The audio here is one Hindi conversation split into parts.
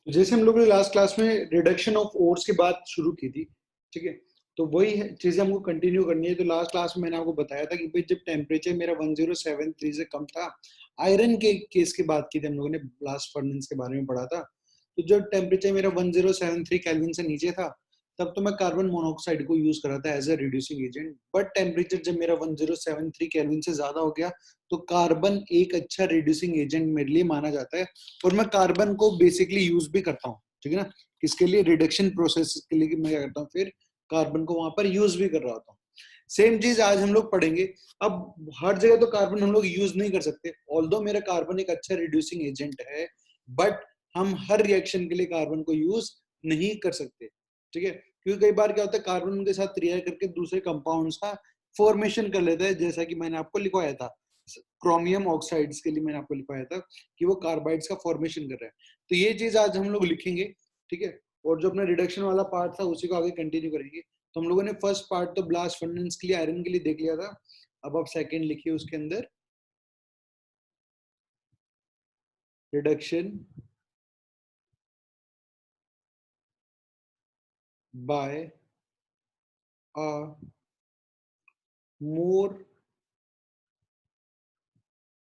जैसे हम लोगों ने लास्ट क्लास में रिडक्शन ऑफ ओर्स की बात शुरू की थी, ठीक है, तो वही चीजें हमको कंटिन्यू करनी है। तो लास्ट क्लास में मैंने आपको बताया था कि भाई जब टेम्परेचर मेरा 1073 से कम था, आयरन के केस की बात की थी हम लोगों ने, ब्लास्ट फर्नेस के बारे में पढ़ा था। तो जब टेम्परेचर मेरा 1073 केल्विन से नीचे था, तब तो मैं कार्बन मोनोऑक्साइड को यूज कर रहा था as a reducing agent. But temperature जब मेरा 1073 केल्विन से ज्यादा हो गया, तो कार्बन एक अच्छा रिड्यूसिंग एजेंट मेरे लिए माना जाता है, और मैं कार्बन को बेसिकली यूज भी करता हूँ, ठीक है ना। किसके लिए? रिडक्शन प्रोसेस के लिए मैं क्या करता हूँ, फिर कार्बन को वहां पर यूज भी कर रहा होता हूँ। सेम चीज आज हम लोग पढ़ेंगे। अब हर जगह तो कार्बन हम लोग यूज नहीं कर सकते, ऑल्दो मेरा कार्बन एक अच्छा रिड्यूसिंग एजेंट है, बट हम हर रिएक्शन के लिए कार्बन को यूज नहीं कर सकते, ठीक है। क्योंकि कई बार क्या होता है, कार्बन के साथ रिएक्ट करके दूसरे कंपाउंड्स का फॉर्मेशन कर लेता है, जैसा कि मैंने आपको लिखवाया था क्रोमियम ऑक्साइड्स के लिए, मैंने आपको लिखवाया था कि वो कार्बाइड्स का फॉर्मेशन कर रहा है। तो ये चीज आज हम लोग लिखेंगे, ठीक है। और जो अपना रिडक्शन वाला पार्ट था उसी को आगे कंटिन्यू करेंगे। तो हम लोगों ने फर्स्ट पार्ट तो ब्लास्ट फर्नेस के लिए, आयरन के लिए देख लिया था। अब आप सेकंड लिखिए उसके अंदर, रिडक्शन बाय अ मोर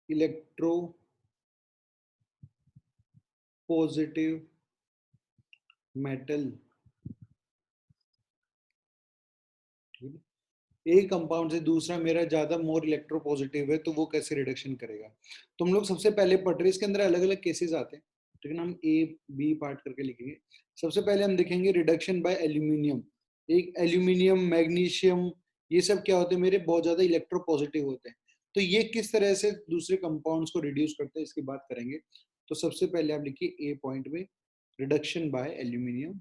इलेक्ट्रो पॉजिटिव मेटल। एक कंपाउंड से दूसरा मेरा ज्यादा मोर इलेक्ट्रोपॉजिटिव है, तो वो कैसे रिडक्शन करेगा। तो हम लोग सबसे पहले पढ़ रहे, इसके अंदर अलग अलग केसेस आते हैं, ठीक है ना। हम ए बी पार्ट करके लिखेंगे। सबसे पहले हम देखेंगे रिडक्शन बाय एल्यूमिनियम। एक एल्यूमिनियम, मैग्नीशियम, ये सब क्या होते हैं, मेरे बहुत ज्यादा इलेक्ट्रोपॉजिटिव होते हैं। तो ये किस तरह से दूसरे कंपाउंड्स को रिड्यूस करते हैं, इसकी बात करेंगे। तो सबसे पहले आप लिखिए ए पॉइंट में, reduction by aluminium,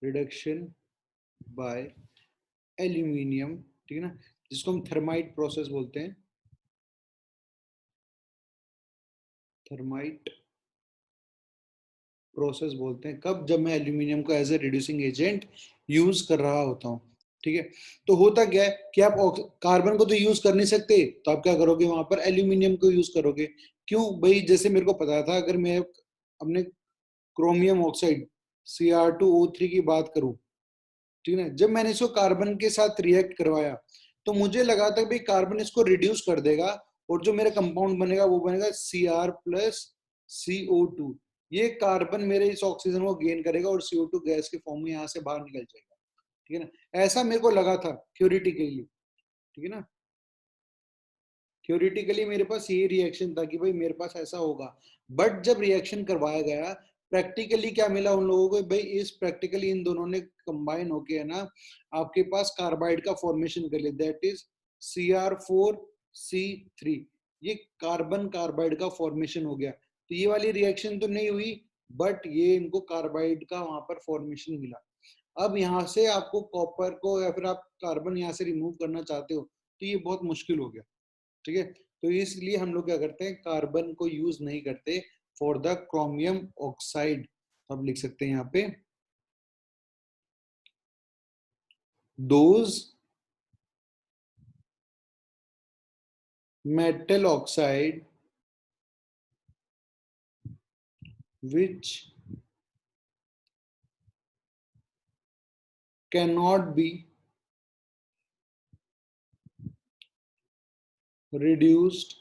reduction by aluminium, ठीक है ना, जिसको हम थर्माइट प्रोसेस बोलते हैं। थर्माइट प्रोसेस बोलते हैं कब? जब मैं एल्यूमिनियम को as a reducing agent use कर रहा होता हूँ, ठीक है। तो होता क्या है कि आप कार्बन को तो यूज कर नहीं सकते, तो आप क्या करोगे, वहां पर एल्यूमिनियम को यूज करोगे। क्यों भाई? जैसे मेरे को पता था, अगर मैं अपने क्रोमियम ऑक्साइड Cr2O3 की बात करूं, ठीक है ना, जब मैंने इसको कार्बन के साथ रिएक्ट करवाया, तो मुझे लगा था भाई कार्बन इसको रिड्यूस कर देगा, और जो मेरा कंपाउंड बनेगा वो बनेगा Cr+CO2। ये कार्बन मेरे इस ऑक्सीजन को गेन करेगा और CO2 गैस के फॉर्म में यहाँ से बाहर निकल जाएगा, ठीक है ना। ऐसा मेरे को लगा था थ्योरेटिकली, ठीक है ना। थ्योरेटिकली मेरे पास ये रिएक्शन था कि भाई मेरे पास ऐसा होगा, बट जब रिएक्शन करवाया गया, प्रैक्टिकली क्या मिला उन लोगों को, भाई इस प्रैक्टिकली इन दोनों ने कंबाइन होके, है ना, आपके पास कार्बाइड का फॉर्मेशन कर लिया, दैट इज Cr4C3। ये कार्बन कार्बाइड का फॉर्मेशन हो गया। तो ये वाली रिएक्शन तो नहीं हुई, बट ये इनको कार्बाइड का वहां पर फॉर्मेशन मिला। अब यहाँ से आपको कॉपर को या फिर आप कार्बन यहाँ से रिमूव करना चाहते हो, तो ये बहुत मुश्किल हो गया, ठीक है। तो इसलिए हम लोग क्या करते हैं, कार्बन को यूज नहीं करते फॉर द क्रोमियम ऑक्साइड। तो आप लिख सकते हैं यहाँ पे, those metal oxide which cannot be reduced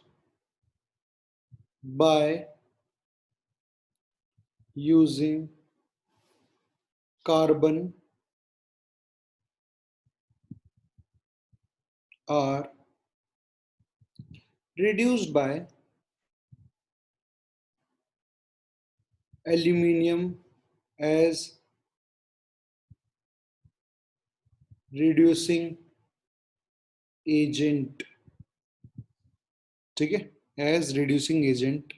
by using carbon are reduced by aluminium as reducing agent, ठीक है, एज रिड्यूसिंग एजेंट।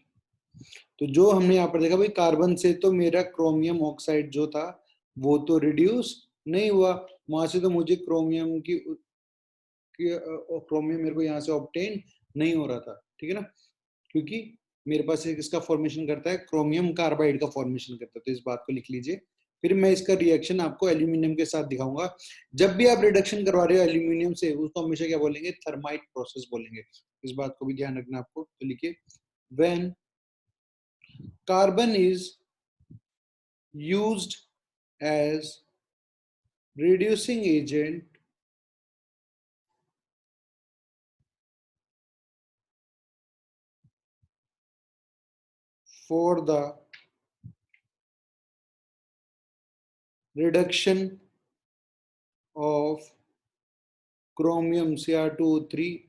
तो जो हमने यहाँ पर देखा भाई, कार्बन से तो मेरा क्रोमियम ऑक्साइड जो था वो तो रिड्यूस नहीं हुआ, वहां से तो मुझे क्रोमियम मेरे को यहाँ से ऑब्टेन नहीं हो रहा था, ठीक है ना, क्योंकि मेरे पास एक इसका फॉर्मेशन करता है, क्रोमियम कार्बाइड का फॉर्मेशन करता है। तो इस बात को लिख लीजिए। फिर मैं इसका रिएक्शन आपको एल्यूमिनियम के साथ दिखाऊंगा। जब भी आप रिडक्शन करवा रहे हो एल्यूमिनियम से, उसको हमेशा क्या बोलेंगे, थर्माइट प्रोसेस बोलेंगे। इस बात को भी ध्यान रखना आपको। तो लिखिए, when carbon is used as reducing agent for the reduction of chromium Cr2O3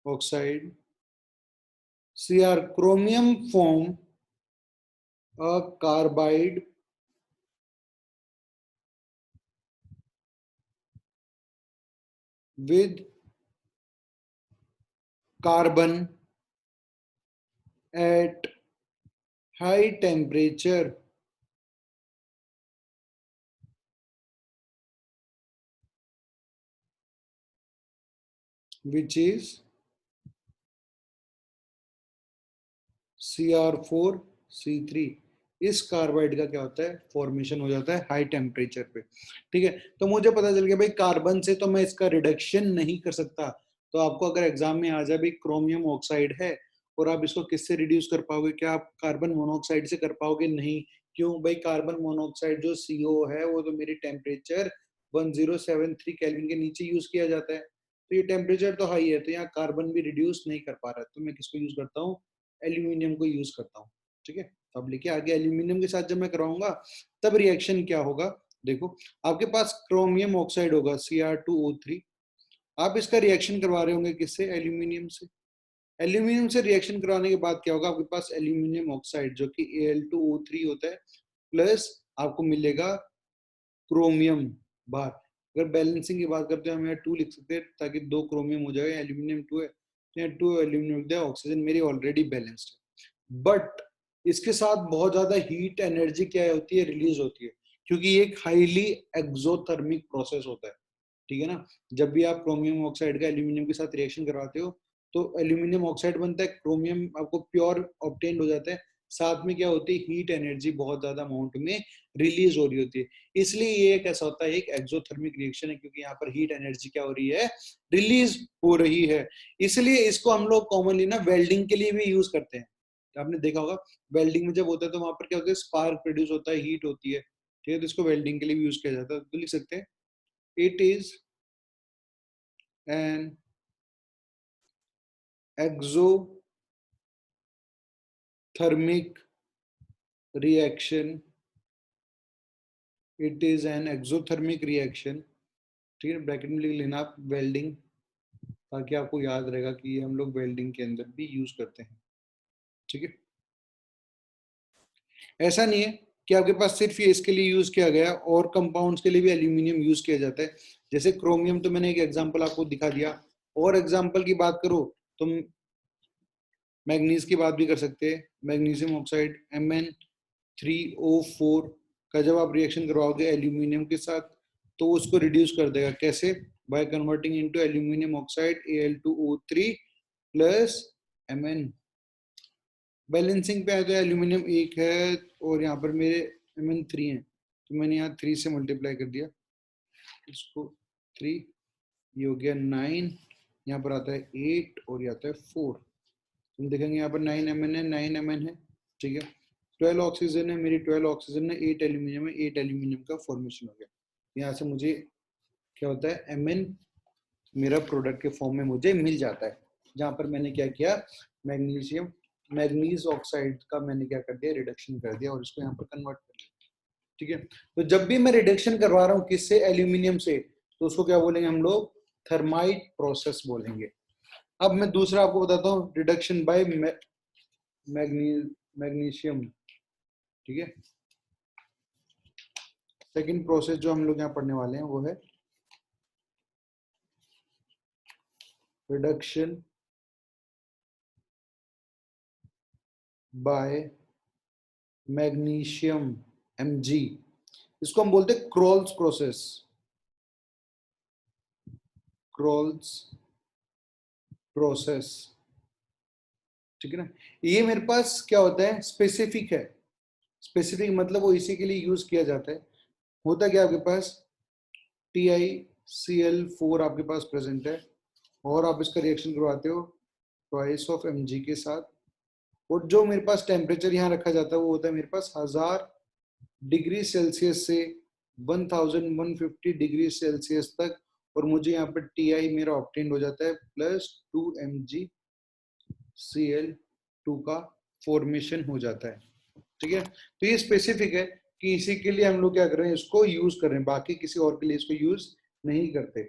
oxide. Chromium form a carbide with carbon at high temperature which is Cr4C3। इस कार्बाइड का क्या होता है, फॉर्मेशन हो जाता है हाई टेम्परेचर पे। ठीक है, तो मुझे पता चल गया भाई कार्बन से तो मैं इसका रिडक्शन नहीं कर सकता। तो आपको अगर एग्जाम में आ जाए भाई क्रोमियम ऑक्साइड है और आप इसको किससे रिड्यूस कर पाओगे, क्या आप कार्बन मोनोऑक्साइड से कर पाओगे? नहीं। क्यों भाई, कार्बन मोनोऑक्साइड जो CO है वो तो मेरी टेम्परेचर 1073 केल्विन के नीचे यूज किया जाता है, तो ये टेम्परेचर तो हाई है, तो यहाँ कार्बन भी रिड्यूस नहीं कर पा रहा है, तो मैं किसको यूज करता हूँ, एल्यूमिनियम को यूज करता हूँ। ठीक है, तो अब लिखिए आगे, एल्यूमिनियम के साथ जब मैं कराऊंगा तब रिएक्शन क्या होगा। देखो आपके पास क्रोमियम ऑक्साइड होगा Cr2O3, आप इसका रिएक्शन करवा रहे होंगे किससे, एल्यूमिनियम से। एल्यूमिनियम से रिएक्शन करवाने के बाद क्या होगा, आपके पास एल्यूमिनियम ऑक्साइड जो कि Al2O3 होता है, प्लस आपको मिलेगा क्रोमियम बाहर। अगर बैलेंसिंग की बात करते हैं हम यहाँ 2 लिख सकते हैं ताकि 2 क्रोमियम हो जाएगा, एल्यूमिनियम 2 है तो यहाँ 2 एल्यूमिनियम लिख दिया, ऑक्सीजन मेरी ऑलरेडी बैलेंस्ड है। बट इसके साथ बहुत ज्यादा हीट एनर्जी क्या होती है, रिलीज होती है, क्योंकि ये एक हाईली एक्सोथर्मिक प्रोसेस होता है। ठीक है ना, जब भी आप क्रोमियम ऑक्साइड का एल्यूमिनियम के साथ रिएक्शन करवाते हो तो एल्यूमिनियम ऑक्साइड बनता है, क्रोमियम आपको प्योर ऑब्टेन हो जाता है, साथ में क्या होती है, हीट एनर्जी बहुत ज्यादा अमाउंट में रिलीज हो रही होती है। इसलिए ये एक ऐसा होता है, एक एक्सोथर्मिक रिएक्शन है, क्योंकि यहाँ पर हीट एनर्जी क्या हो रही है, रिलीज हो रही है। इसलिए इसको हम लोग कॉमनली ना वेल्डिंग के लिए भी यूज करते हैं। आपने देखा होगा वेल्डिंग में जब होता है तो वहां पर क्या होता है, स्पार्क प्रोड्यूस होता है, हीट होती है। ठीक है, तो इसको वेल्डिंग के लिए भी यूज किया जाता है, तो लिख सकते हैं it is an exothermic reaction, it is an exothermic reaction. ठीक है, ब्रैकेट में लिख लेना आप वेल्डिंग, ताकि आपको याद रहेगा कि ये हम लोग वेल्डिंग के अंदर भी यूज करते हैं। ठीक है, ऐसा नहीं है कि आपके पास सिर्फ ये इसके लिए यूज किया गया, और कंपाउंड्स के लिए भी एल्यूमिनियम यूज किया जाता है। जैसे क्रोमियम तो मैंने एक एग्जांपल आपको दिखा दिया, और एग्जांपल की बात करो तो मैग्नीज की बात भी कर सकते हैं। मैग्नीशियम ऑक्साइड Mn3O4 का जब आप रिएक्शन करवाओगे एल्यूमिनियम के साथ तो उसको रिड्यूस कर देगा, कैसे, by converting into aluminium oxide Al2O3 plus Mn। Balancing पे आए तो एल्यूमिनियम 1 है और यहाँ पर मेरे Mn3 है, तो मैंने यहाँ 3 से मल्टीप्लाई कर दिया, इसको 3, ये हो गया 9, यहाँ पर आता है 8 और ये आता है 4। हम देखेंगे यहाँ पर 9 Mn है, 9 Mn है। ठीक है, 12 ऑक्सीजन है, मेरी 12 ऑक्सीजन है, 8 एल्यूमिनियम है, 8 एल्यूमिनियम का फॉर्मेशन हो गया। यहाँ से मुझे क्या होता है, Mn मेरा प्रोडक्ट के फॉर्म में मुझे मिल जाता है, जहाँ पर मैंने क्या किया, मैग्नीज ऑक्साइड का मैंने क्या कर दिया, रिडक्शन कर दिया और इसको यहाँ पर कन्वर्ट कर दिया। ठीक है, तो जब भी मैं रिडक्शन करवा रहा हूँ किससे, एल्यूमिनियम से, तो उसको क्या बोलेंगे हम लोग, थर्माइट प्रोसेस बोलेंगे। अब मैं दूसरा आपको बताता हूँ, रिडक्शन बाय मैग्नीशियम। ठीक है, सेकंड प्रोसेस जो हम लोग यहाँ पढ़ने वाले हैं वो है रिडक्शन बाय मैग्नीशियम Mg। इसको हम बोलते हैं क्रोल्स प्रोसेस, क्रोल्स प्रोसेस। ठीक है ना, ये मेरे पास क्या होता है, स्पेसिफिक है। स्पेसिफिक मतलब वो इसी के लिए यूज किया जाता है। होता क्या आपके पास, TiCl4 आपके पास प्रेजेंट है और आप इसका रिएक्शन करवाते हो ट्वाइस ऑफ Mg के साथ, और जो मेरे पास टेम्परेचर यहाँ रखा जाता है वो होता है मेरे पास 1000 डिग्री सेल्सियस से 1150 डिग्री सेल्सियस तक, और मुझे यहाँ पर टी मेरा ऑब्टेन हो जाता है +2 mg Cl2 का फॉर्मेशन हो जाता है। ठीक है, तो ये स्पेसिफिक है कि इसी के लिए हम लोग क्या कर रहे हैं, इसको यूज कर रहे हैं, बाकी किसी और के लिए इसको यूज नहीं करते।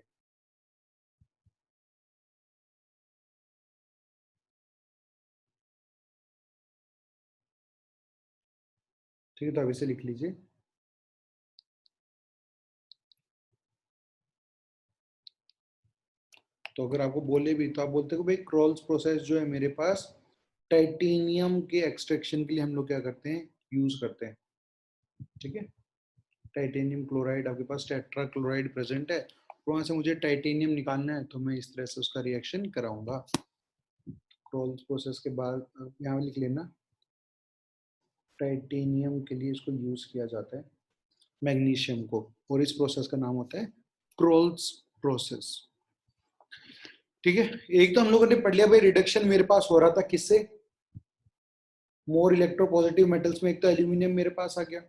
ठीक है, तो अब इसे लिख लीजिए। तो अगर आपको बोले भी तो आप बोलते हो भाई क्रॉल्स प्रोसेस जो है मेरे पास टाइटेनियम के एक्सट्रैक्शन के लिए हम लोग क्या करते हैं, यूज करते हैं। ठीक है, टाइटेनियम क्लोराइड, आपके पास टेट्रा क्लोराइड प्रेजेंट है, वहां से मुझे टाइटेनियम निकालना है, तो मैं इस तरह से उसका रिएक्शन कराऊंगा। क्रॉल्स प्रोसेस के बाद यहाँ लिख लेना, टाइटेनियम के लिए इसको यूज किया जाता है मैग्नीशियम को, और इस प्रोसेस का नाम होता है क्रॉल्स प्रोसेस। ठीक है, एक तो हम लोगों ने पढ़ लिया भाई रिडक्शन मेरे पास हो रहा था किससे, मोर इलेक्ट्रोपॉजिटिव मेटल्स में, एक तो एल्यूमिनियम मेरे पास आ गया,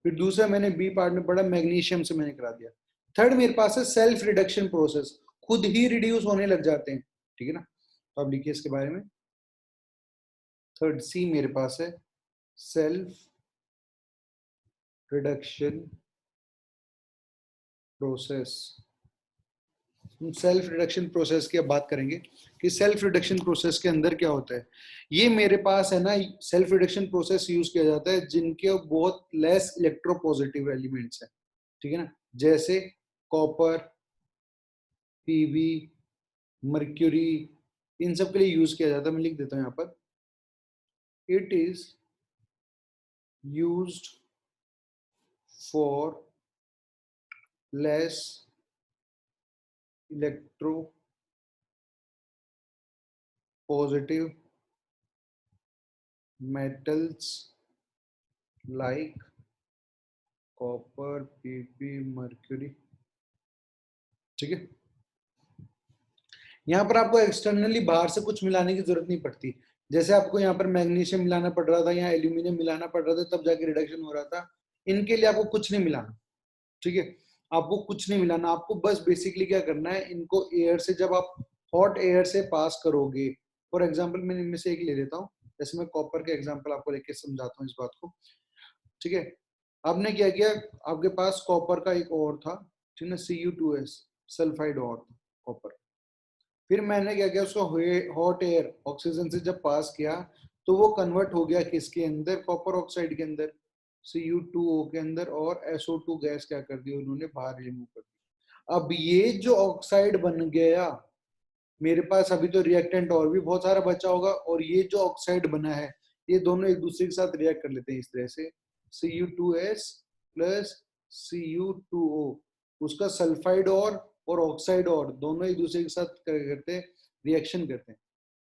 फिर दूसरा मैंने बी पार्ट में पढ़ा मैग्नीशियम से मैंने करा दिया। थर्ड मेरे पास है सेल्फ रिडक्शन प्रोसेस, खुद ही रिड्यूस होने लग जाते हैं। ठीक है ना, तो अब लिखिए इसके बारे में। थर्ड सी मेरे पास है सेल्फ रिडक्शन प्रोसेस। हम सेल्फ रिडक्शन प्रोसेस की अब बात करेंगे कि सेल्फ रिडक्शन प्रोसेस के अंदर क्या होता है। ये मेरे पास है ना, सेल्फ रिडक्शन प्रोसेस यूज किया जाता है जिनके बहुत लेस इलेक्ट्रोपॉजिटिव एलिमेंट्स है। ठीक है ना, जैसे कॉपर, पीबी, मर्क्यूरी, इन सब के लिए यूज किया जाता है। मैं लिख देता हूं यहाँ पर, it is used for less electro positive metals like copper, PP, mercury. ठीक है, यहाँ पर आपको एक्सटर्नली बाहर से कुछ मिलाने की जरूरत नहीं पड़ती। जैसे आपको यहाँ पर मैग्नीशियम मिलाना पड़ रहा था, यहाँ एल्यूमिनियम मिलाना पड़ रहा था, तब जाके रिडक्शन हो रहा था। इनके लिए आपको कुछ नहीं मिलाना। ठीक है, आपको कुछ नहीं मिलाना, आपको बस बेसिकली क्या करना है, इनको एयर से जब आप हॉट एयर से पास करोगे, फॉर एग्जाम्पल मैं इनमें से एक ले लेता हूँ, जैसे मैं कॉपर के एग्जाम्पल आपको लेके समझाता हूँ इस बात को। ठीक है, आपने क्या किया, आपके पास कॉपर का एक और था, ठीक है, Cu2s सल्फाइड और था कॉपर। फिर मैंने क्या किया, उसको हॉट एयर ऑक्सीजन से जब पास किया, तो वो कन्वर्ट हो गया किसके अंदर, कॉपर ऑक्साइड के अंदर, Cu2O के अंदर, और SO2 गैस क्या कर दी उन्होंने, बाहर रिमूव कर दी। अब ये जो ऑक्साइड बन गया मेरे पास, अभी तो रिएक्टेंट और भी बहुत सारा बचा होगा, और ये जो ऑक्साइड बना है ये दोनों एक दूसरे के साथ रिएक्ट कर लेते हैं इस तरह से, Cu2s प्लस Cu2O, उसका सल्फाइड और ऑक्साइड और दोनों एक दूसरे के साथ करते हैं, रिएक्शन करते हैं।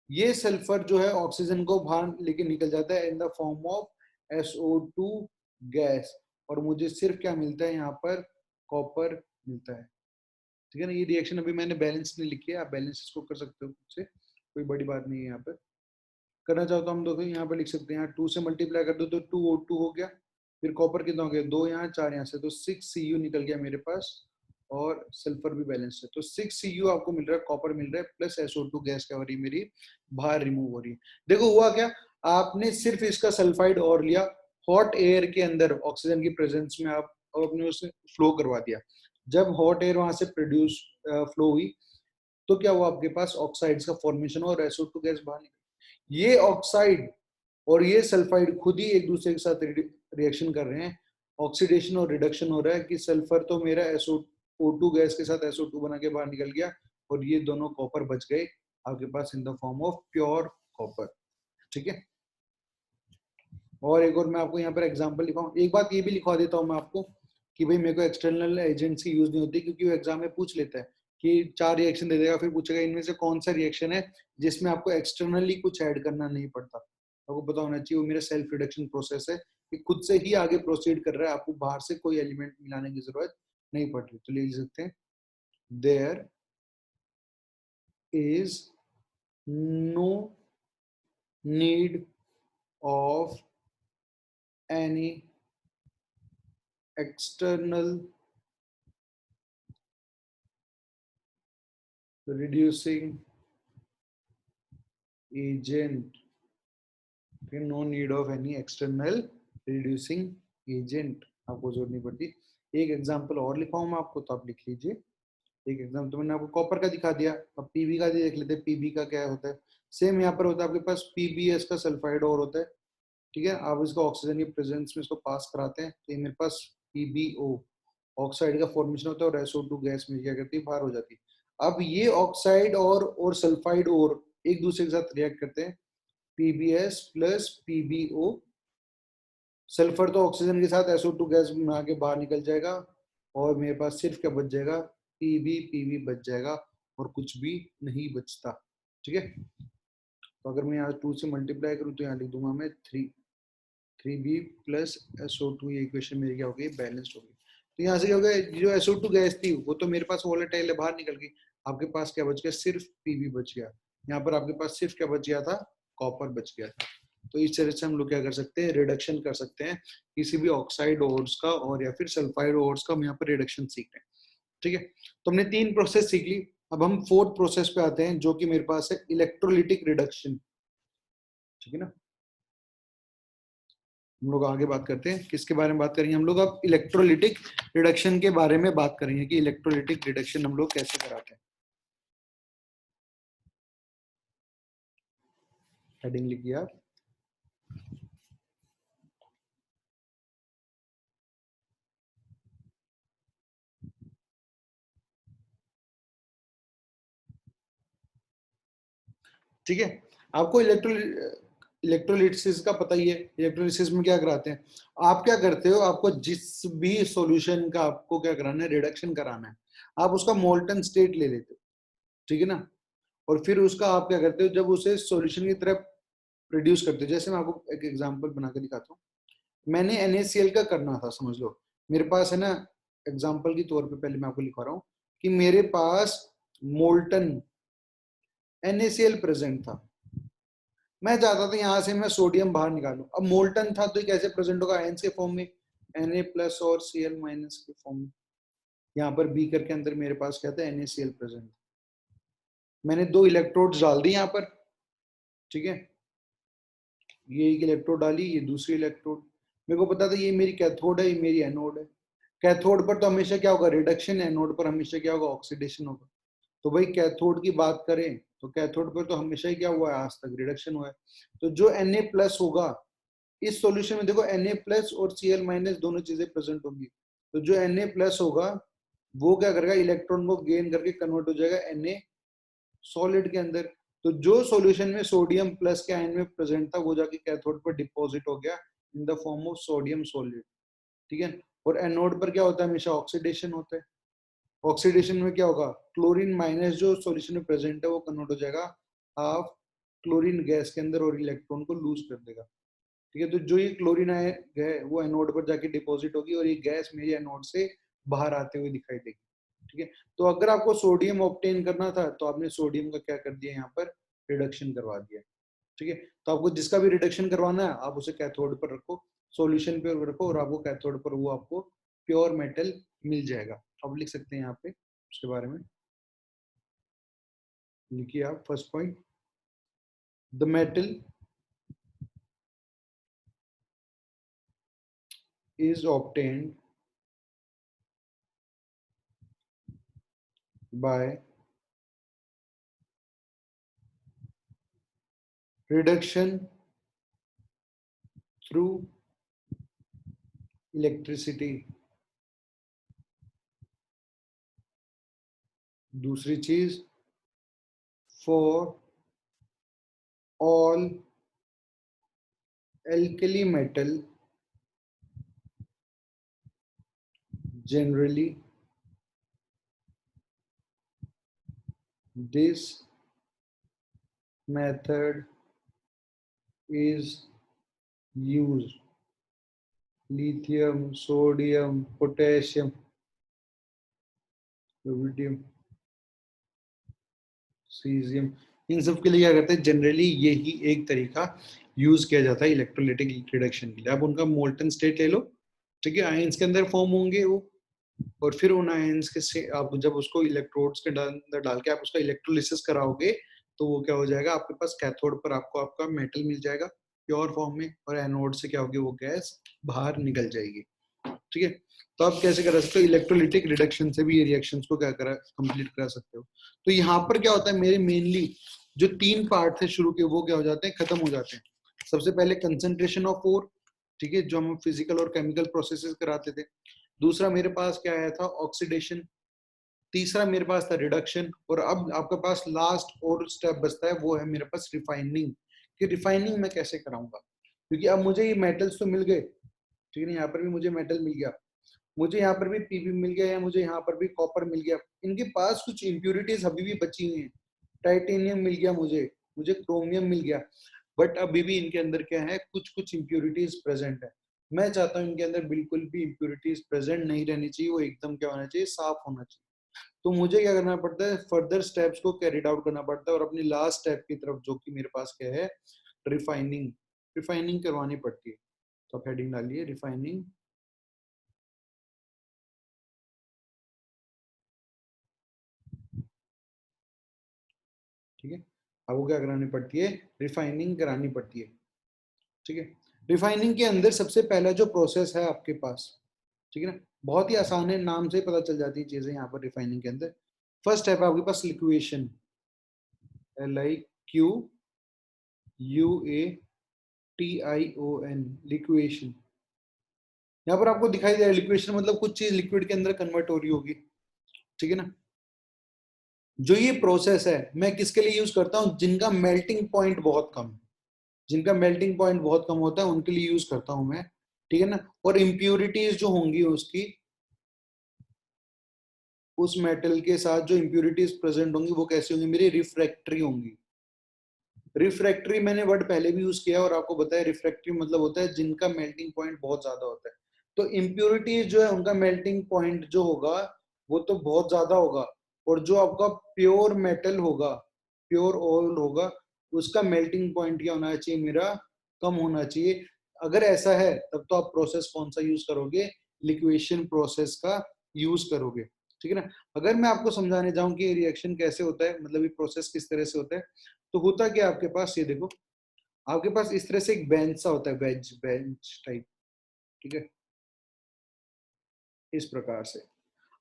ये सल्फर जो है ऑक्सीजन को बाहर लेके निकल जाता है इन the form of SO2 gas, और मुझे सिर्फ क्या मिलता है यहाँ पर, कॉपर मिलता है। ठीक है ना, ये रिएक्शन अभी मैंने बैलेंस नहीं लिखी है, आप बैलेंस इसको कर सकते हो खुद से, कोई बड़ी बात नहीं है। यहाँ पर करना चाहो तो हम देखो यहाँ पर लिख सकते हैं, यहाँ 2 से मल्टीप्लाई कर दो तो 2O2 हो गया, फिर कॉपर कितना हो गया, 2 यहाँ 4 यहाँ से, तो 6Cu निकल गया मेरे पास, और सल्फर भी बैलेंस है, तो 6Cu आपको मिल रहा है, कॉपर मिल रहा है, प्लस SO2 गैस क्या हो रही है मेरी, बाहर रिमूव हो रही है। देखो हुआ क्या, आपने सिर्फ इसका सल्फाइड और लिया, हॉट एयर के अंदर ऑक्सीजन की प्रेजेंस में आप अपने उसे फ्लो करवा दिया, जब हॉट एयर वहां से प्रोड्यूस फ्लो हुई, तो क्या हुआ, आपके पास ऑक्साइड्स का फॉर्मेशन और SO2 गैस बाहर निकली। ये ऑक्साइड और ये सल्फाइड खुद ही एक दूसरे के साथ रिएक्शन कर रहे हैं, ऑक्सीडेशन और रिडक्शन हो रहा है, कि सल्फर तो मेरा SO2 गैस के साथ SO2 बना के बाहर निकल गया, और ये दोनों कॉपर बच गए आपके पास in the form of pure copper. ठीक है, और एक और मैं आपको यहाँ पर एग्जांपल लिखाऊं, एक बात ये भी लिखवा देता हूँ मैं आपको कि भाई मेरे को एक्सटर्नल एजेंट्स की यूज नहीं होती, क्योंकि वो एग्जाम में पूछ लेता है कि 4 रिएक्शन दे देगा, फिर पूछेगा इनमें से कौन सा रिएक्शन है जिसमें आपको एक्सटर्नली कुछ ऐड करना नहीं पड़ता। आपको पता होना चाहिए वो मेरा सेल्फ रिडक्शन प्रोसेस है, कि खुद से ही आगे प्रोसीड कर रहा है, आपको बाहर से कोई एलिमेंट मिलाने की जरूरत नहीं पड़ रही। तो ले सकते हैं, there is no need of any external reducing agent. No need of any external reducing agent, आपको जरूरत नहीं पड़ती। एक एग्जांपल और लिखा हूं मैं आपको, तो आप लिख लीजिए। एक एग्जांपल तो मैंने आपको कॉपर का दिखा दिया, अब पीबी का देख लेते हैं। पीबी का क्या होता है, सेम यहाँ पर होता है आपके पास पीबीएस का सल्फाइड और होता है, ठीक है। आप इसको ऑक्सीजन की प्रेजेंस में इसको पास कराते हैं, तो ये मेरे पास पीबीओ ऑक्साइड का फॉर्मेशन होता है, और SO2 गैस में क्या करती है, बाहर हो जाती है। अब ये ऑक्साइड और सल्फाइड और एक दूसरे के साथ रिएक्ट करते हैं, पीबीएस प्लस पीबीओ। सल्फर तो ऑक्सीजन के साथ SO2 गैस में आके बाहर निकल जाएगा, और मेरे पास सिर्फ क्या बच जाएगा, पीबी पीबी बच जाएगा, और कुछ भी नहीं बचता, ठीक है। तो अगर मैं यहाँ 2 से मल्टीप्लाई करूँ तो यहाँ लिख दूंगा मैं 3b प्लस SO2, ये इक्वेशन मेरी क्या हो गई, बैलेंस्ड हो गई। तो यहाँ से क्या हो गया, जो SO2 गैस थी वो तो मेरे पास वोलेटाइल है, बाहर निकल गई। आपके पास क्या बच गया, सिर्फ पीबी बच गया। यहाँ पर आपके पास सिर्फ क्या बच गया था, कॉपर बच गया था। तो इस तरह से हम लोग क्या कर सकते हैं, रिडक्शन कर सकते हैं किसी भी ऑक्साइड ओर्स का, और या फिर सल्फाइड ओर्स का हम यहाँ पर रिडक्शन सीख रहे हैं, ठीक है। तो हमने 3 प्रोसेस सीख ली। अब हम 4th प्रोसेस पे आते हैं, जो कि मेरे पास है इलेक्ट्रोलिटिक रिडक्शन, ठीक है ना। हम लोग आगे बात करते हैं, किसके बारे में बात करेंगे हम लोग, अब इलेक्ट्रोलिटिक रिडक्शन के बारे में बात करेंगे कि इलेक्ट्रोलिटिक रिडक्शन हम लोग कैसे कराते हैं। हेडिंग लिखिए आप। ठीक है, आपको इलेक्ट्रोलिसिस का पता ही है। इलेक्ट्रोलिसिस में क्या कराते हैं, आप क्या करते हो, आपको जिस भी सॉल्यूशन का आपको क्या कराना है, रिडक्शन कराना है, आप उसका मोल्टन स्टेट ले लेते हो, ठीक है ना। और फिर उसका आप क्या करते हो, जब उसे सॉल्यूशन की तरफ रिड्यूस करते हो, जैसे मैं आपको एक एग्जांपल बना के दिखाता हूँ। मैंने NaCl का करना था, समझ लो मेरे पास है ना, एग्जांपल के तौर पे पहले मैं आपको लिखवा रहा हूँ कि मेरे पास मोल्टन NaCl प्रेजेंट था। मैं चाहता था यहाँ से मैं सोडियम बाहर निकालूं। अब मोल्टन था तो कैसे प्रेजेंट होगा, आयंस के फॉर्म में, Na प्लस और Cl माइनस के फॉर्म में। यहाँ पर बीकर के अंदर मेरे पास क्या था, NaCl प्रेजेंट। मैंने 2 इलेक्ट्रोड्स डाल दी यहाँ पर, ठीक है। ये एक इलेक्ट्रोड डाली, ये दूसरी इलेक्ट्रोड। मेरे को पता था ये मेरी कैथोड है, ये मेरी एनोड है। कैथोड पर तो हमेशा क्या होगा, रिडक्शन, एनोड पर हमेशा क्या होगा, ऑक्सीडेशन होगा। तो भाई कैथोड की बात करें तो कैथोड पर तो हमेशा ही क्या हुआ है, आज तक रिडक्शन हुआ है। तो जो Na प्लस होगा इस सॉल्यूशन में, देखो Na प्लस और Cl माइनस दोनों चीजें प्रेजेंट होंगी। तो जो Na प्लस होगा वो क्या करेगा, इलेक्ट्रॉन को गेन करके कन्वर्ट हो जाएगा Na सॉलिड के अंदर। तो जो सॉल्यूशन में सोडियम प्लस के आयन में प्रेजेंट था वो जाके कैथोड पर डिपॉजिट हो गया इन the form of sodium solid, ठीक है। और एनोड पर क्या होता है, हमेशा ऑक्सीडेशन होता है। ऑक्सीडेशन में क्या होगा, क्लोरीन माइनस जो सॉल्यूशन में प्रेजेंट है वो कन्वर्ट हो जाएगा हाफ क्लोरीन गैस के अंदर, और इलेक्ट्रॉन को लूज कर देगा, ठीक है। तो जो ये क्लोरीन है वो एनोड पर जाके डिपॉजिट होगी, और ये गैस मेरी एनोड से बाहर आते हुए दिखाई देगी, ठीक है। तो अगर आपको सोडियम ऑब्टेन करना था तो आपने सोडियम का क्या कर दिया, यहाँ पर रिडक्शन करवा दिया, ठीक है। तो आपको जिसका भी रिडक्शन करवाना है आप उसे कैथोड पर रखो, सॉल्यूशन पे रखो, और आपको कैथोड पर वो आपको प्योर मेटल मिल जाएगा। अब लिख सकते हैं यहाँ पे उसके बारे में, लिखिए आप first point, the metal is obtained by reduction through electricity। दूसरी चीज, for all alkali metal generally this method is used, lithium, sodium, potassium, rubidium, cesium। इन सब के लिए क्या करते हैं, जनरली यही एक तरीका यूज किया जाता है इलेक्ट्रोलाइटिक रिडक्शन के लिए। आप उनका मोल्टन स्टेट ले लो, ठीक है, आयंस के अंदर फॉर्म होंगे वो, और फिर उन आयंस के से आप जब उसको इलेक्ट्रोड्स के अंदर डाल के आप उसका इलेक्ट्रोलिसिस कराओगे, तो वो क्या हो जाएगा, आपके पास कैथोड पर आपको आपका मेटल मिल जाएगा प्योर फॉर्म में, और एनोड से क्या होगी, वो गैस बाहर निकल जाएगी। ठीक है, तो आप कैसे करा सकते हो, इलेक्ट्रोलिटिक रिडक्शन से भी ये रिएक्शंस को क्या करा कंप्लीट करा सकते हो। तो यहाँ पर क्या होता है, मेरे मेनली जो 3 पार्ट थे शुरू के, वो क्या हो जाते हैं, खत्म हो जाते हैं। सबसे पहले कंसंट्रेशन ऑफ ओर, ठीक है, जो हम फिजिकल और केमिकल प्रोसेसेस कराते थे। दूसरा मेरे पास क्या आया था, ऑक्सीडेशन। तीसरा मेरे पास था रिडक्शन, और अब आपके पास लास्ट और स्टेप बचता है, वो है मेरे पास रिफाइनिंग। कि रिफाइनिंग मैं कैसे कराऊंगा, क्योंकि अब मुझे ये मेटल्स तो मिल गए, ठीक है, यहाँ पर भी मुझे मेटल मिल गया, मुझे यहाँ पर भी पीबी मिल गया, या मुझे यहाँ पर भी कॉपर मिल गया। इनके पास कुछ इम्प्यूरिटीज अभी भी बची हुई हैं, टाइटेनियम मिल गया मुझे, मुझे क्रोमियम मिल गया, बट अभी भी इनके अंदर क्या है, कुछ कुछ इम्प्यूरिटीज प्रेजेंट है। मैं चाहता हूँ इनके अंदर बिल्कुल भी इम्प्यूरिटीज प्रेजेंट नहीं रहनी चाहिए, वो एकदम क्या होना चाहिए, साफ होना चाहिए। तो मुझे क्या करना पड़ता है, फर्दर स्टेप्स को कैरिड आउट करना पड़ता है, और अपनी लास्ट स्टेप की तरफ, जो कि मेरे पास क्या है, रिफाइनिंग, रिफाइनिंग करवानी पड़ती है। तो आप हेडिंग डालिए रिफाइनिंग। ठीक है, आपको क्या करानी पड़ती है, रिफाइनिंग करानी पड़ती है। ठीक है, रिफाइनिंग के अंदर सबसे पहला जो प्रोसेस है आपके पास, ठीक है ना, बहुत ही आसान है, नाम से पता चल जाती है चीजें यहाँ पर रिफाइनिंग के अंदर। फर्स्ट स्टेप आपके पास लिक्विएशन, LIQUATION, लिक्विएशन। यहाँ पर आपको दिखाई दे रहा है, लिक्विएशन मतलब कुछ चीज लिक्विड के अंदर कन्वर्ट हो रही होगी, ठीक है ना। जो ये प्रोसेस है, मैं किसके लिए यूज करता हूँ, जिनका मेल्टिंग पॉइंट बहुत कम है, जिनका मेल्टिंग पॉइंट बहुत कम होता है, उनके लिए यूज करता हूं मैं, ठीक है ना। और इम्प्यूरिटीज जो होंगी उसकी, उस मेटल के साथ जो इम्प्यूरिटीज प्रेजेंट होंगी, वो कैसी होंगी, मेरी रिफ्रैक्टरी होंगी। रिफ्रैक्टरी मैंने वर्ड पहले भी यूज किया और आपको बताया, रिफ्रैक्टरी मतलब होता है जिनका मेल्टिंग पॉइंट बहुत ज्यादा होता है। तो इम्प्यूरिटीज जो है, उनका मेल्टिंग पॉइंट जो होगा, वो तो बहुत ज्यादा होगा, और जो आपका प्योर मेटल होगा, प्योर ऑयल होगा, उसका मेल्टिंग पॉइंट क्या होना चाहिए, मेरा कम होना चाहिए। अगर ऐसा है, तब तो आप प्रोसेस कौन सा यूज करोगे, लिक्वेशन प्रोसेस का यूज करोगे, ठीक है ना। अगर मैं आपको समझाने जाऊं कि रिएक्शन कैसे होता है, मतलब ये प्रोसेस किस तरह से होता है, तो होता क्या आपके पास, ये देखो, आपके पास इस तरह से एक बेंच सा होता है, बेंच बेंच टाइप, ठीक है, इस प्रकार से।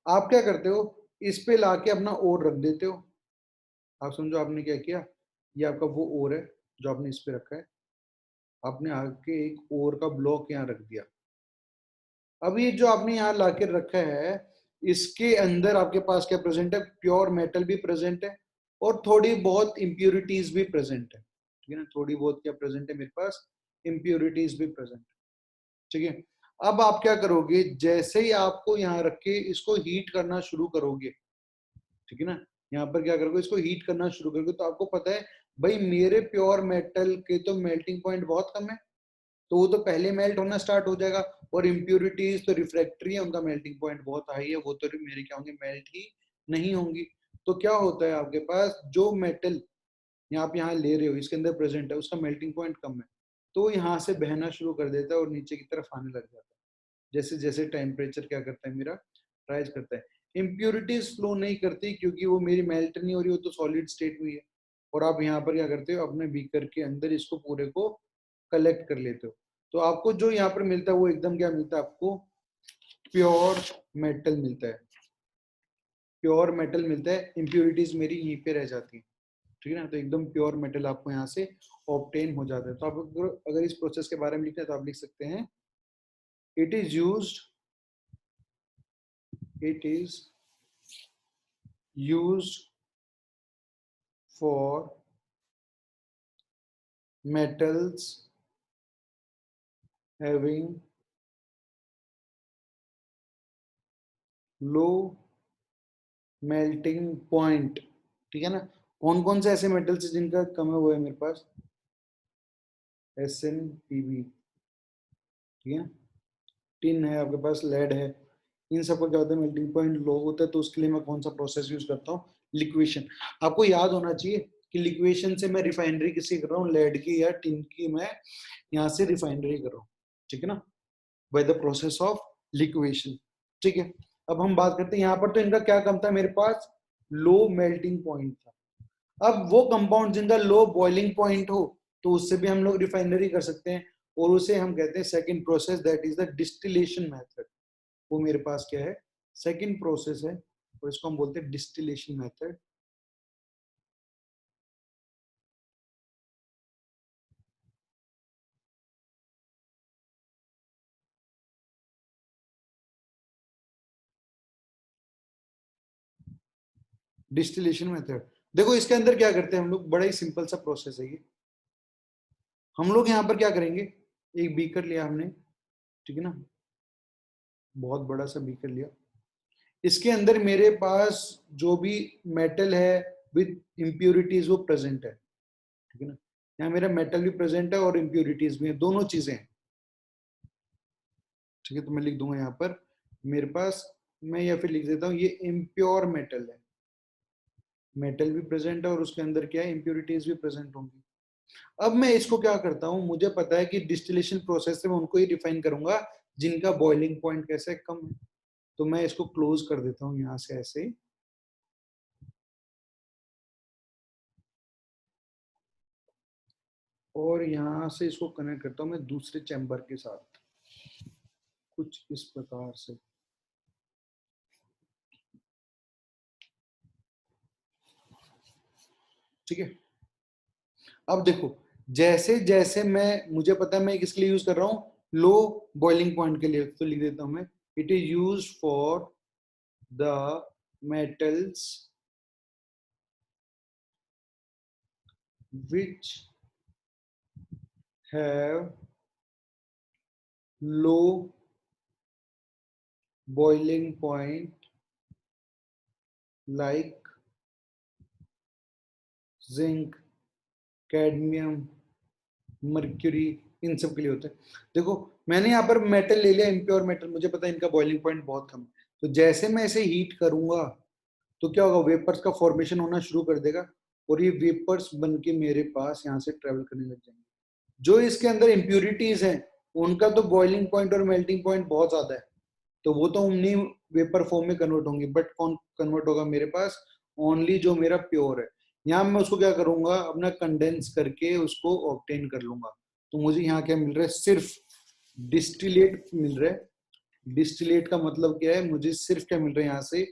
आप क्या करते हो, इस पे लाके अपना ओर रख देते हो। आप समझो आपने क्या किया, ये आपका वो ओर है जो आपने इस पे रखा है, आपने आके एक ओर का ब्लॉक यहाँ रख दिया। अब ये जो आपने यहाँ लाके रखा है, इसके अंदर आपके पास क्या प्रेजेंट है, प्योर मेटल भी प्रेजेंट है, और थोड़ी बहुत इम्प्यूरिटीज भी प्रेजेंट है, ठीक है ना। थोड़ी बहुत क्या प्रेजेंट है मेरे पास, इम्प्यूरिटीज भी प्रेजेंट है, ठीक है। अब आप क्या करोगे, जैसे ही आपको यहाँ रख के इसको हीट करना शुरू करोगे, ठीक है ना, यहाँ पर क्या करोगे, इसको हीट करना शुरू करोगे, तो आपको पता है भाई, मेरे प्योर मेटल के तो मेल्टिंग पॉइंट बहुत कम है, तो वो तो पहले मेल्ट होना स्टार्ट हो जाएगा। और इम्प्यूरिटीज तो रिफ्रैक्टरी है, उनका मेल्टिंग पॉइंट बहुत हाई है, वो तो मेरे क्या होंगे, मेल्ट ही नहीं होंगी। तो क्या होता है, आपके पास जो मेटल आप यहाँ ले रहे हो, इसके अंदर प्रेजेंट है, उसका मेल्टिंग पॉइंट कम है, तो यहाँ से बहना शुरू कर देता है और नीचे की तरफ आने लग जाता है, जैसे जैसे टेम्परेचर क्या करता है, मेरा राइज करता है। इम्प्यूरिटीज फ्लो नहीं करती, क्योंकि वो मेरी मेल्ट नहीं हो रही, वो तो सॉलिड स्टेट में है। और आप यहाँ पर क्या करते हो, अपने बीकर के अंदर इसको पूरे को कलेक्ट कर लेते हो। तो आपको जो यहाँ पर मिलता है, वो एकदम क्या मिलता है, आपको प्योर मेटल मिलता है, प्योर मेटल मिलता है, इम्प्यूरिटीज मेरी यहीं पे रह जाती है, ठीक है ना। तो एकदम प्योर मेटल आपको यहाँ से ऑब्टेन हो जाता है। तो आप अगर इस प्रोसेस के बारे में लिखना है, तो आप लिख सकते हैं, it is used, it is used for metals having low melting point, ठीक है ना। कौन कौन से ऐसे मेटल्स है जिनका कम है, वो है मेरे पास SnPb, ठीक है, टिन है आपके पास, लेड है। इन सबका क्या होता है, मेल्टिंग पॉइंट लो होता है, तो उसके लिए मैं कौन सा प्रोसेस यूज करता हूँ, लिक्वेशन। आपको याद होना चाहिए कि लिक्वेशन से मैं रिफाइनरी किसी कर रहा हूँ, लेड की या टिन की मैं यहाँ से रिफाइनरी कर रहा हूँ, ठीक है ना, by the process of liquation. ठीक है, अब हम बात करते हैं यहाँ पर, तो इनका क्या कम था, मेरे पास लो मेल्टिंग पॉइंट था। अब वो कंपाउंड जिनका लो बॉइलिंग पॉइंट हो तो उससे भी हम लोग रिफाइनरी कर सकते हैं, और उसे हम कहते हैं second process, that is the distillation method. वो मेरे पास क्या है, सेकंड प्रोसेस है, और इसको हम बोलते हैं डिस्टिलेशन मेथड। डिस्टिलेशन मेथड, देखो इसके अंदर क्या करते हैं हम लोग, बड़ा ही सिंपल सा प्रोसेस है ये। हम लोग यहाँ पर क्या करेंगे, एक बीकर लिया हमने, ठीक है ना, बहुत बड़ा सा बीकर लिया, इसके अंदर मेरे पास जो भी मेटल है विद इम्प्योरिटीज वो प्रेजेंट है, ठीक है ना, यहाँ मेरा मेटल भी प्रेजेंट है और इम्प्योरिटीज भी है, दोनों चीजें हैं, ठीक है। तो मैं लिख दूंगा यहाँ पर मेरे पास, मैं या फिर लिख देता हूँ ये इम्प्योर मेटल है, मेटल भी प्रेजेंट है और उसके अंदर क्या है, इम्प्योरिटीज भी प्रेजेंट होंगी। अब मैं इसको क्या करता हूँ, मुझे पता है कि डिस्टिलेशन प्रोसेस से मैं उनको ही रिफाइन करूंगा जिनका बॉइलिंग पॉइंट कैसे कम है, तो मैं इसको क्लोज कर देता हूँ यहाँ से ऐसे, और यहाँ से इसको कनेक्ट करता हूँ मैं दूसरे चैम्बर के साथ, कुछ इस प्रकार से, ठीक है। अब देखो, जैसे जैसे मैं, मुझे पता है मैं किसके लिए यूज कर रहा हूँ, लो बॉइलिंग पॉइंट के लिए, तो लिख देता हूं मैं, it is use for the metals which have low boiling point like zinc, cadmium, mercury, इन सब के लिए होता है। देखो मैंने यहाँ पर मेटल ले लिया, इम्प्योर मेटल, मुझे पता है इनका बॉइलिंग पॉइंट बहुत कम है, तो जैसे मैं इसे हीट करूंगा तो क्या होगा, वेपर्स का फॉर्मेशन होना शुरू कर देगा, और ये वेपर्स बन के मेरे पास यहाँ से ट्रेवल करने लग जाएंगे। जो इसके अंदर इम्प्यूरिटीज हैं उनका तो बॉइलिंग पॉइंट और मेल्टिंग पॉइंट बहुत ज्यादा है, तो वो तो उन्हीं वेपर फॉर्म में कन्वर्ट होंगी, बट कौन कन्वर्ट होगा मेरे पास, ओनली जो मेरा प्योर है। यहाँ मैं उसको क्या करूंगा, अपना कंडेंस करके उसको ऑब्टेन कर लूंगा, तो मुझे यहाँ क्या मिल रहा है, सिर्फ डिस्टिलेट मिल रहा है। डिस्टिलेट का मतलब क्या है, मुझे सिर्फ क्या मिल रहा है यहाँ से,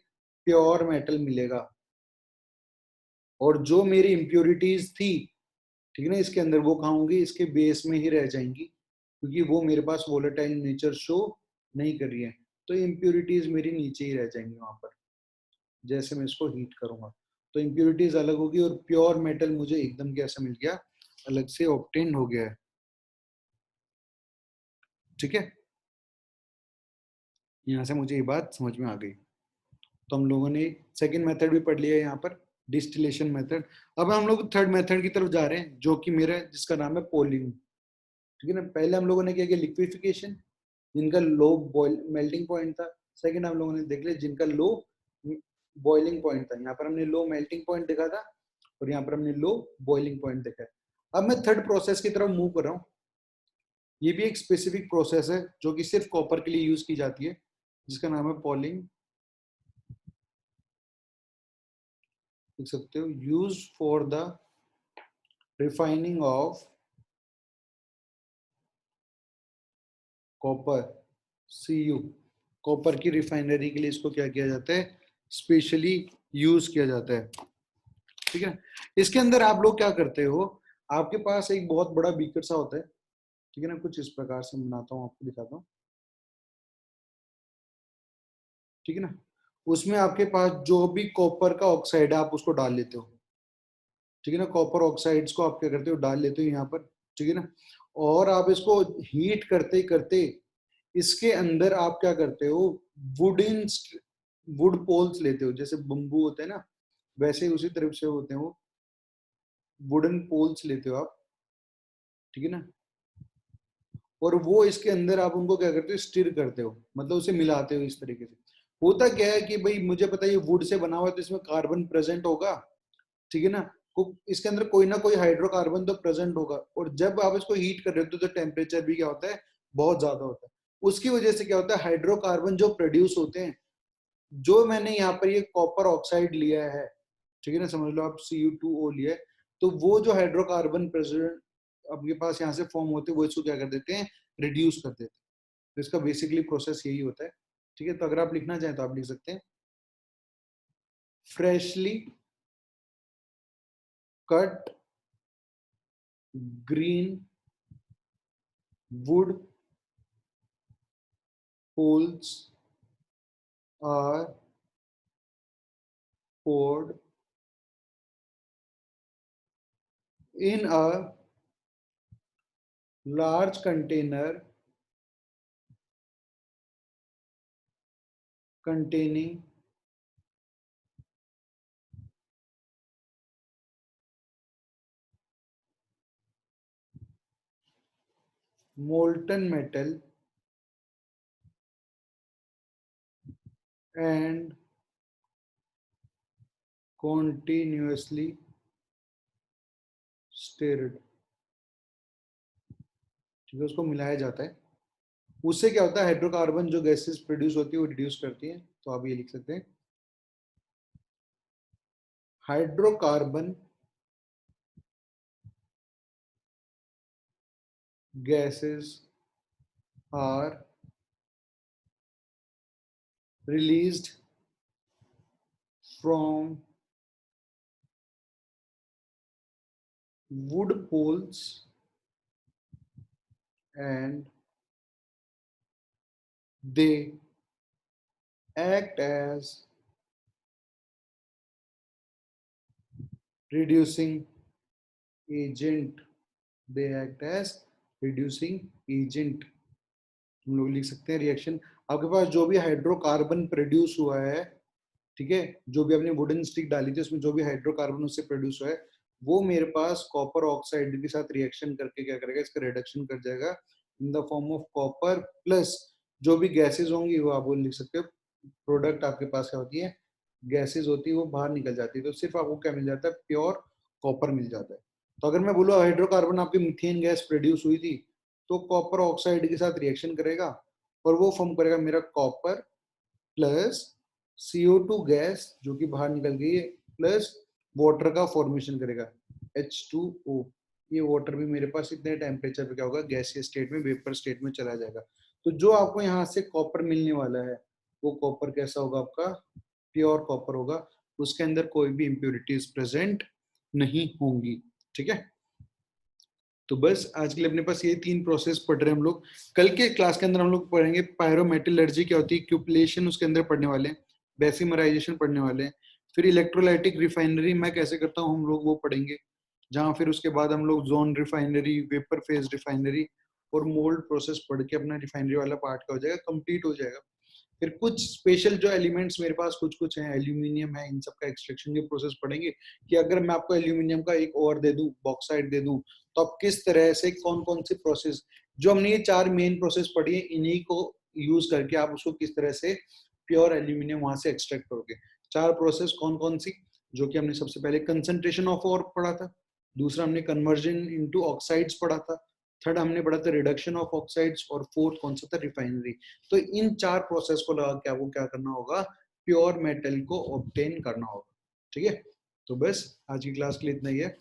प्योर मेटल मिलेगा, और जो मेरी इम्प्योरिटीज थी, ठीक है ना, इसके अंदर वो कहाँ होंगी, इसके बेस में ही रह जाएंगी, क्योंकि वो मेरे पास वोलेटाइल नेचर शो नहीं कर रही है, तो इम्प्योरिटीज मेरी नीचे ही रह जाएंगी वहां पर, जैसे मैं इसको हीट करूंगा तो इम्प्योरिटीज अलग होगी, और प्योर मेटल मुझे एकदम कैसा मिल गया, अलग से ऑब्टेन हो गया है, ठीक है। यहाँ से मुझे ये बात समझ में आ गई। तो हम लोगों ने सेकंड मेथड भी पढ़ लिया यहाँ पर, डिस्टिलेशन मेथड। अब हम लोग थर्ड मेथड की तरफ जा रहे हैं, जो कि मेरा जिसका नाम है पोलिंग, ठीक है ना। पहले हम लोगों ने क्या किया, लिक्विफिकेशन, जिनका लो बॉइल मेल्टिंग पॉइंट था। सेकंड हम लोगों ने देख लिया जिनका लो बॉइलिंग पॉइंट था, यहाँ पर हमने लो मेल्टिंग पॉइंट देखा था, और यहाँ पर हमने लो बॉइलिंग पॉइंट देखा है। अब मैं थर्ड प्रोसेस की तरफ मूव कर रहा हूँ। ये भी एक स्पेसिफिक प्रोसेस है जो कि सिर्फ कॉपर के लिए यूज की जाती है, जिसका नाम है पॉलिंग, देख सकते हो, use for the refining of copper, CU, copper की रिफाइनरी के लिए इसको क्या किया जाता है, स्पेशली यूज किया जाता है, ठीक है। इसके अंदर आप लोग क्या करते हो, आपके पास एक बहुत बड़ा बीकर सा होता है, ठीक है ना, कुछ इस प्रकार से बनाता हूँ, आपको दिखाता हूँ, ठीक है ना। उसमें आपके पास जो भी कॉपर का ऑक्साइड है आप उसको डाल लेते हो, ठीक है ना, कॉपर ऑक्साइड्स को आप क्या करते हो, डाल लेते हो यहाँ पर, ठीक है ना। और आप इसको हीट करते करते इसके अंदर आप क्या करते हो, वुडन वुड पोल्स लेते हो, जैसे बम्बू होते हैं ना, वैसे ही उसी तरफ से होते हैं वो, वुडन पोल्स लेते हो आप, ठीक है ना। और वो इसके अंदर आप उनको क्या करते हो, स्टिर करते हो, मतलब उसे मिलाते हो इस तरीके से। होता क्या है कि भाई मुझे पता है ये वुड से बना हुआ है तो इसमें कार्बन प्रेजेंट होगा, ठीक है ना। इसके अंदर कोई ना कोई हाइड्रोकार्बन तो प्रेजेंट होगा, और जब आप इसको हीट कर रहे हो तो टेम्परेचर भी क्या होता है, बहुत ज्यादा होता है। उसकी वजह से क्या होता है, हाइड्रोकार्बन जो प्रोड्यूस होते हैं, जो मैंने यहाँ पर ये कॉपर ऑक्साइड लिया है, ठीक है ना, समझ लो आप Cu2O लिया है, तो वो जो हाइड्रोकार्बन प्रेजेंट आपके पास यहाँ से फॉर्म होते हैं, वो इसको क्या कर देते हैं, रिड्यूस कर देते हैं। तो इसका बेसिकली प्रोसेस यही होता है, ठीक है। तो अगर आप लिखना चाहें तो आप लिख सकते हैं, freshly cut green wood poles are poured in a large container containing molten metal and continuously stirred, ठीक है, उसको मिलाया जाता है। उससे क्या होता है, हाइड्रोकार्बन जो गैसेस प्रोड्यूस होती है वो रिड्यूस करती है। तो आप ये लिख सकते हैं, hydrocarbon gases are released from wood poles and they act as reducing agent, they act as reducing agent। हम लोग लिख सकते हैं रिएक्शन, आपके पास जो भी हाइड्रोकार्बन प्रोड्यूस हुआ है, ठीक है, जो भी आपने वुडन स्टिक डाली थी उसमें जो भी हाइड्रोकार्बन उससे प्रोड्यूस हुआ है, वो मेरे पास कॉपर ऑक्साइड के साथ रिएक्शन करके क्या करेगा, इसका रिडक्शन कर जाएगा इन the form of copper plus जो भी गैसेज होंगी वो आप लिख सकते हो, प्रोडक्ट आपके पास क्या होती है, गैसेज होती है, वो बाहर निकल जाती है, तो सिर्फ आपको क्या मिल जाता है, प्योर कॉपर मिल जाता है। तो अगर मैं बोलूँ हाइड्रोकार्बन आपकी मीथेन गैस प्रोड्यूस हुई थी, तो कॉपर ऑक्साइड के साथ रिएक्शन करेगा और वो फॉर्म करेगा मेरा कॉपर प्लस CO2 गैस जो कि बाहर निकल गई है, प्लस वाटर का फॉर्मेशन करेगा H2O। ये वाटर भी मेरे पास इतने टेम्परेचर पे क्या होगा, गैसीय स्टेट में, वेपर स्टेट में चला जाएगा। तो जो आपको यहाँ से कॉपर मिलने वाला है, वो कॉपर कैसा होगा, आपका प्योर कॉपर होगा, उसके अंदर कोई भी इम्प्योरिटीज प्रेजेंट नहीं होंगी, ठीक है। तो बस आज के लिए अपने पास ये 3 प्रोसेस पढ़ रहे हैं हम लोग। कल के क्लास के अंदर हम लोग पढ़ेंगे पायरोमेटलर्जी क्या होती है, क्यूपलेशन उसके अंदर पढ़ने वाले हैं, बेसिमराइजेशन पढ़ने वाले हैं, फिर इलेक्ट्रोलाइटिक रिफाइनरी मैं कैसे करता हूँ हम लोग वो पढ़ेंगे, जहाँ फिर उसके बाद हम लोग zone refinery, vapour phase refinery और मोल्ड प्रोसेस पढ़ के अपना रिफाइनरी वाला पार्ट का हो जाएगा, कंप्लीट हो जाएगा। फिर कुछ स्पेशल जो एलिमेंट्स मेरे पास कुछ कुछ हैं, एल्यूमिनियम है, इन सब का एक्सट्रैक्शन की प्रोसेस पढ़ेंगे कि अगर मैं आपको एल्यूमिनियम का एक और दे दूं, बॉक्साइट दे दूं, तो आप किस तरह से कौन कौन सी प्रोसेस, जो हमने ये 4 मेन प्रोसेस पढ़ी है, इन्हीं को यूज करके आप उसको किस तरह से प्योर एल्यूमिनियम वहां से एक्सट्रैक्ट करोगे। 4 प्रोसेस कौन कौन सी, जो कि हमने सबसे पहले कंसंट्रेशन ऑफ और पढ़ा था, दूसरा हमने कन्वर्जन इनटू ऑक्साइड्स पढ़ा था, थर्ड हमने पढ़ा था रिडक्शन ऑफ ऑक्साइड्स, और फोर्थ कौन सा था, रिफाइनरी। तो इन 4 प्रोसेस को लगा के आपको क्या करना होगा, प्योर मेटल को ऑब्टेन करना होगा, ठीक है। तो बस आज की क्लास के लिए इतना ही है।